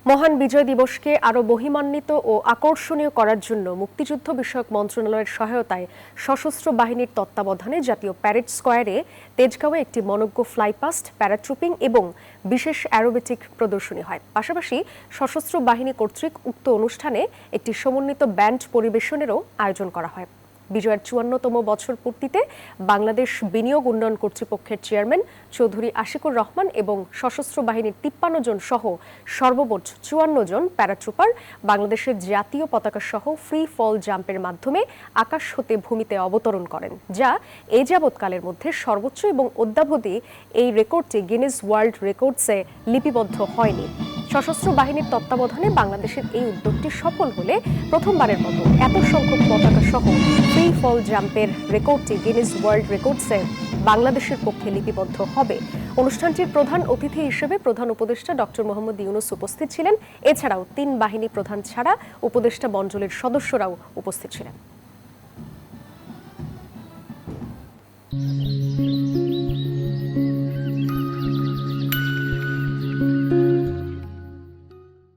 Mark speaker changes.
Speaker 1: মহান বিজয় দিবসকে আরও মহিমান্বিত ও আকর্ষণীয় করার জন্য মুক্তিযুদ্ধ বিষয়ক মন্ত্রণালয়ের সহায়তায় সশস্ত্র বাহিনীর তত্ত্বাবধানে জাতীয় প্যারেড স্কয়ারে তেজগাঁওয়ে একটি মনোজ্ঞ ফ্লাইপাস্ট, প্যারাট্রুপিং এবং বিশেষ অ্যারোবেটিক প্রদর্শনী হয়। পাশাপাশি সশস্ত্র বাহিনী কর্তৃক উক্ত অনুষ্ঠানে একটি সমন্বিত ব্যান্ড পরিবেশনেরও আয়োজন করা হয়। বিজয়ের ৫৪তম বছর পূর্তিতে বাংলাদেশ বিনিয়োগ উন্নয়ন কর্তৃপক্ষের চেয়ারম্যান চৌধুরী আশিকুর রহমান এবং সশস্ত্র বাহিনীর ৫৩ জন সহ সর্বমোট ৫৪ জন প্যারাট্রুপার বাংলাদেশের জাতীয় পতাকা সহ ফ্রি ফল জাম্পের মাধ্যমে আকাশ হতে ভূমিতে অবতরণ করেন, যা এ যাবৎকালের মধ্যে সর্বোচ্চ এবং অদ্যাবধি এই রেকর্ডটি গিনেস ওয়ার্ল্ড রেকর্ডসে লিপিবদ্ধ হয়নি। সশস্ত্র বাহিনীর তত্ত্বাবধানে বাংলাদেশের এই উদ্যোগটি সফল হলে প্রথমবারের মতো এত সংখ্যক পতাকা সহ ফ্রি ফল জাম্পের রেকর্ডটি গিনেস ওয়ার্ল্ড রেকর্ডসে বাংলাদেশের পক্ষে লিপিবদ্ধ হবে। অনুষ্ঠানটির প্রধান অতিথি হিসেবে প্রধান উপদেষ্টা ডক্টর মোহাম্মদ ইউনূস উপস্থিত ছিলেন। এছাড়াও ৩ বাহিনী প্রধান ছাড়া উপদেষ্টা মণ্ডলীর সদস্যরাও উপস্থিত ছিলেন।